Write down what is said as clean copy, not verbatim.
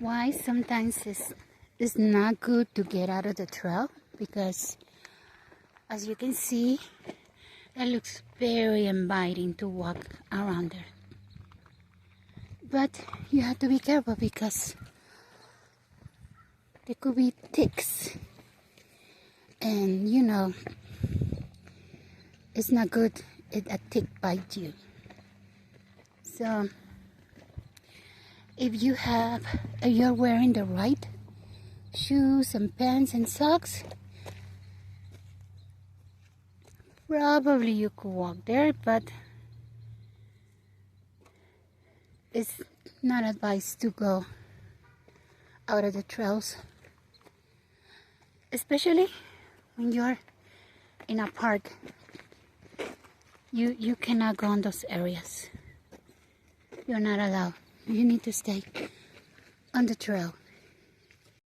Why sometimes it's not good to get out of the trail, because as you can see, it looks very inviting to walk around there. But you have to be careful because there could be ticks, and you know it's not good if a tick bites you. So if you're wearing the right shoes and pants and socks, probably you could walk there, but it's not advised to go out of the trails, especially when you're in a park. You cannot go in those areas. You're not allowed. You need to stay on the trail.